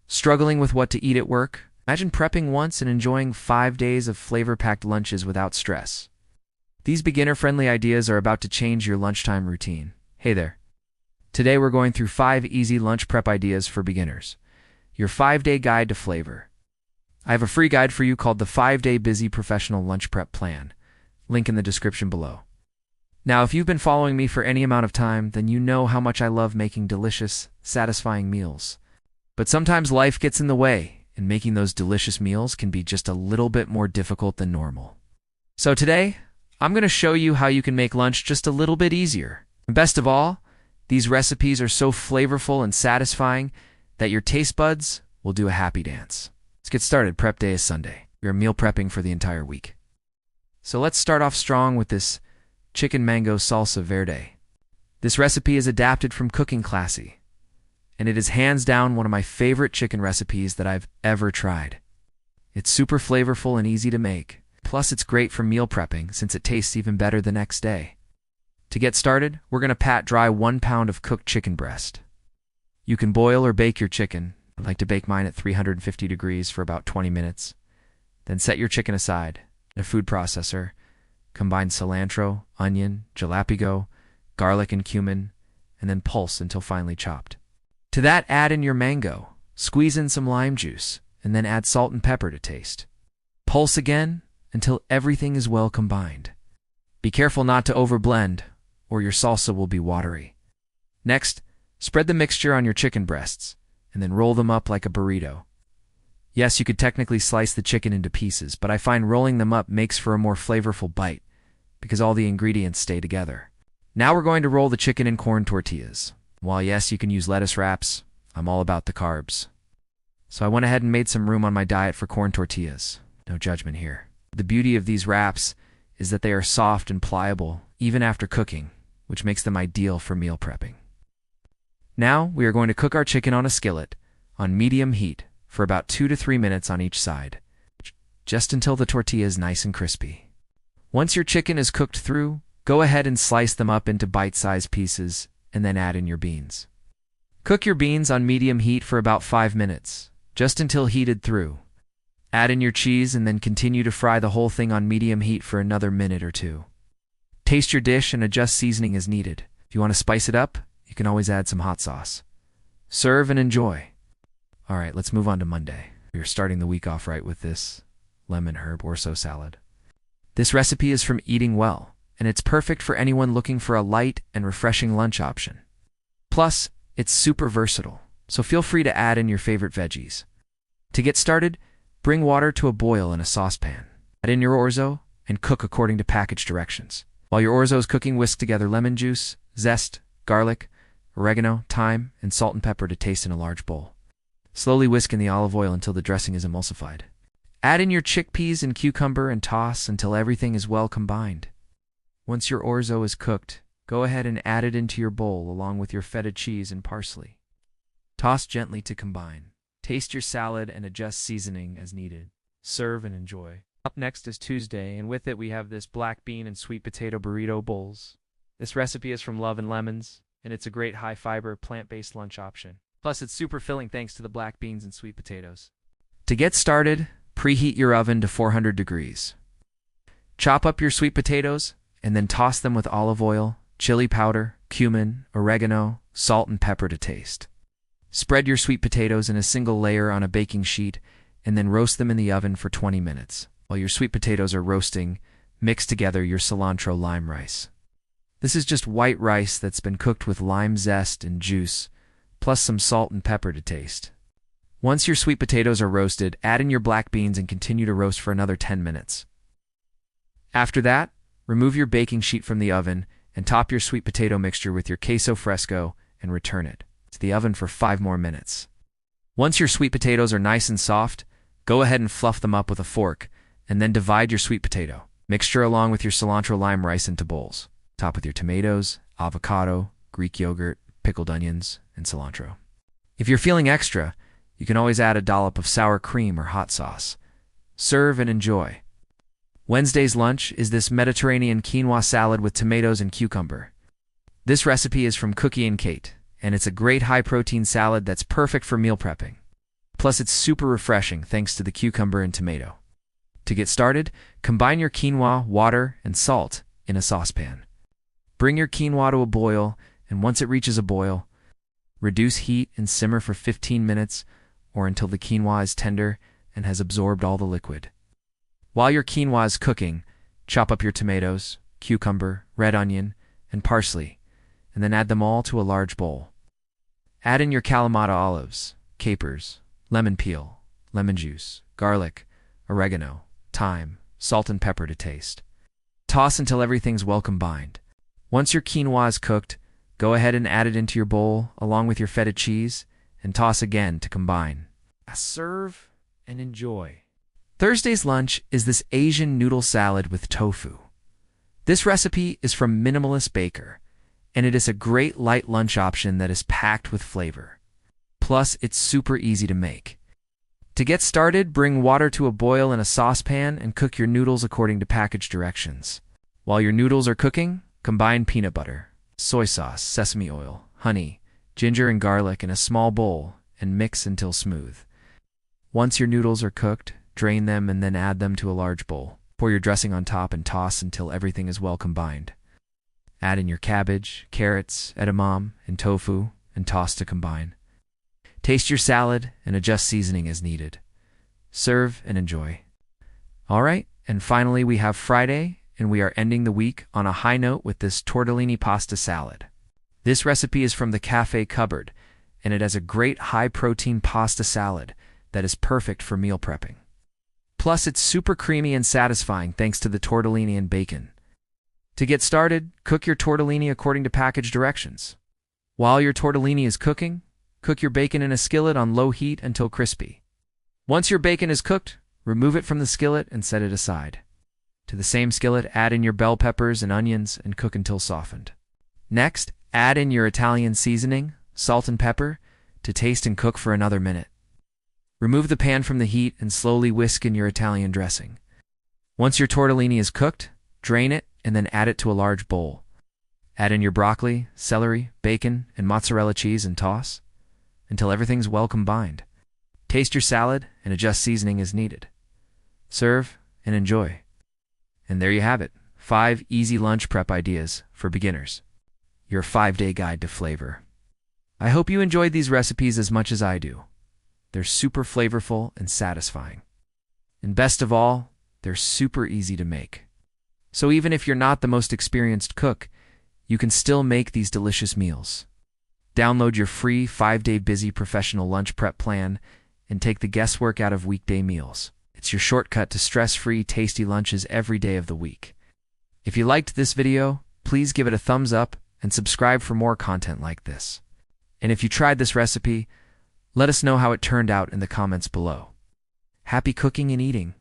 Struggling with what to eat at work? Imagine prepping once and enjoying 5 days of flavor-packed lunches without stress. These beginner-friendly ideas are about to change your lunchtime routine. Hey there. Today we're going through 5 easy lunch prep ideas for beginners. Your 5-day guide to flavor. I have a free guide for you called the 5-Day Busy Professional Lunch Prep Plan. Link in the description below. Now, if you've been following me for any amount of time, then you know how much I love making delicious, satisfying meals. But sometimes life gets in the way, and making those delicious meals can be just a little bit more difficult than normal. So today, I'm going to show you how you can make lunch just a little bit easier. And best of all, these recipes are so flavorful and satisfying that your taste buds will do a happy dance. Let's get started. Prep day is Sunday. We are meal prepping for the entire week. So let's start off strong with this chicken mango salsa verde. This recipe is adapted from Cooking Classy, and it is hands down one of my favorite chicken recipes that I've ever tried. It's super flavorful and easy to make. Plus, it's great for meal prepping since it tastes even better the next day. To get started, we're going to pat dry 1 pound of cooked chicken breast. You can boil or bake your chicken. I like to bake mine at 350 degrees for about 20 minutes. Then set your chicken aside. In a food processor, combine cilantro, onion, jalapeño, garlic, and cumin, and then pulse until finely chopped. To that, add in your mango, squeeze in some lime juice, and then add salt and pepper to taste. Pulse again until everything is well combined. Be careful not to overblend, or your salsa will be watery. Next, spread the mixture on your chicken breasts, and then roll them up like a burrito. Yes, you could technically slice the chicken into pieces, but I find rolling them up makes for a more flavorful bite, because all the ingredients stay together. Now we're going to roll the chicken in corn tortillas. While yes, you can use lettuce wraps, I'm all about the carbs. So I went ahead and made some room on my diet for corn tortillas. No judgment here. The beauty of these wraps is that they are soft and pliable, even after cooking, which makes them ideal for meal prepping. Now we are going to cook our chicken on a skillet, on medium heat, for about 2 to 3 minutes on each side, just until the tortilla is nice and crispy. Once your chicken is cooked through, go ahead and slice them up into bite-sized pieces, and then add in your beans. Cook your beans on medium heat for about 5 minutes, just until heated through. Add in your cheese and then continue to fry the whole thing on medium heat for another minute or 2. Taste your dish and adjust seasoning as needed. If you want to spice it up, you can always add some hot sauce. Serve and enjoy. All right, let's move on to Monday. We are starting the week off right with this lemon herb orzo salad. This recipe is from Eating Well, and it's perfect for anyone looking for a light and refreshing lunch option. Plus, it's super versatile, so feel free to add in your favorite veggies. To get started, bring water to a boil in a saucepan. Add in your orzo and cook according to package directions. While your orzo is cooking, whisk together lemon juice, zest, garlic, oregano, thyme, and salt and pepper to taste in a large bowl. Slowly whisk in the olive oil until the dressing is emulsified. Add in your chickpeas and cucumber and toss until everything is well combined. Once your orzo is cooked, go ahead and add it into your bowl along with your feta cheese and parsley. Toss gently to combine. Taste your salad and adjust seasoning as needed. Serve and enjoy. Up next is Tuesday, and with it we have this black bean and sweet potato burrito bowls. This recipe is from Love and Lemons, and it's a great high-fiber, plant-based lunch option. Plus, it's super filling thanks to the black beans and sweet potatoes. To get started, preheat your oven to 400 degrees. Chop up your sweet potatoes, and then toss them with olive oil, chili powder, cumin, oregano, salt, and pepper to taste. Spread your sweet potatoes in a single layer on a baking sheet, and then roast them in the oven for 20 minutes. While your sweet potatoes are roasting, mix together your cilantro lime rice. This is just white rice that's been cooked with lime zest and juice, plus some salt and pepper to taste. Once your sweet potatoes are roasted, add in your black beans and continue to roast for another 10 minutes. After that, remove your baking sheet from the oven and top your sweet potato mixture with your queso fresco and return it to the oven for 5 more minutes. Once your sweet potatoes are nice and soft, go ahead and fluff them up with a fork, and then divide your sweet potato mixture along with your cilantro lime rice into bowls. Top with your tomatoes, avocado, Greek yogurt, pickled onions, and cilantro. If you're feeling extra, you can always add a dollop of sour cream or hot sauce. Serve and enjoy. Wednesday's lunch is this Mediterranean quinoa salad with tomatoes and cucumber. This recipe is from Cookie and Kate, and it's a great high-protein salad that's perfect for meal prepping. Plus, Plus, it's super refreshing thanks to the cucumber and tomato. To get started, combine your quinoa, water, and salt in a saucepan. Bring your quinoa to a boil, and once it reaches a boil, reduce heat and simmer for 15 minutes or until the quinoa is tender and has absorbed all the liquid. While your quinoa is cooking, chop up your tomatoes, cucumber, red onion, and parsley, and then add them all to a large bowl. Add in your Kalamata olives, capers, lemon peel, lemon juice, garlic, oregano, thyme, salt and pepper to taste. Toss until everything's well combined. Once your quinoa is cooked, go ahead and add it into your bowl along with your feta cheese and toss again to combine. Serve and enjoy. Thursday's lunch is this Asian noodle salad with tofu. This recipe is from Minimalist Baker, and it is a great light lunch option that is packed with flavor. Plus, it's super easy to make. To get started, bring water to a boil in a saucepan and cook your noodles according to package directions. While your noodles are cooking, combine peanut butter, soy sauce, sesame oil, honey, ginger and garlic in a small bowl and mix until smooth. Once your noodles are cooked, drain them and then add them to a large bowl. Pour your dressing on top and toss until everything is well combined. Add in your cabbage, carrots, edamame, and tofu and toss to combine. Taste your salad and adjust seasoning as needed. Serve and enjoy. All right, and finally we have Friday, and we are ending the week on a high note with this tortellini pasta salad. This recipe is from the cafe cupboard, and it has a great high-protein pasta salad that is perfect for meal prepping. Plus, it's super creamy and satisfying thanks to the tortellini and bacon. To get started, cook your tortellini according to package directions. While your tortellini is cooking, cook your bacon in a skillet on low heat until crispy. Once your bacon is cooked, remove it from the skillet and set it aside. To the same skillet, add in your bell peppers and onions and cook until softened. Next, add in your Italian seasoning, salt and pepper, to taste and cook for another minute. Remove the pan from the heat and slowly whisk in your Italian dressing. Once your tortellini is cooked, drain it and then add it to a large bowl. Add in your broccoli, celery, bacon, and mozzarella cheese and toss until everything's well combined. Taste your salad and adjust seasoning as needed. Serve and enjoy. And there you have it, 5 easy lunch prep ideas for beginners. Your 5-day guide to flavor. I hope you enjoyed these recipes as much as I do. They're super flavorful and satisfying. And best of all, they're super easy to make. So even if you're not the most experienced cook, you can still make these delicious meals. Download your free 5-day busy professional lunch prep plan and take the guesswork out of weekday meals. It's your shortcut to stress-free, tasty lunches every day of the week. If you liked this video, please give it a thumbs up and subscribe for more content like this. And if you tried this recipe, let us know how it turned out in the comments below. Happy cooking and eating!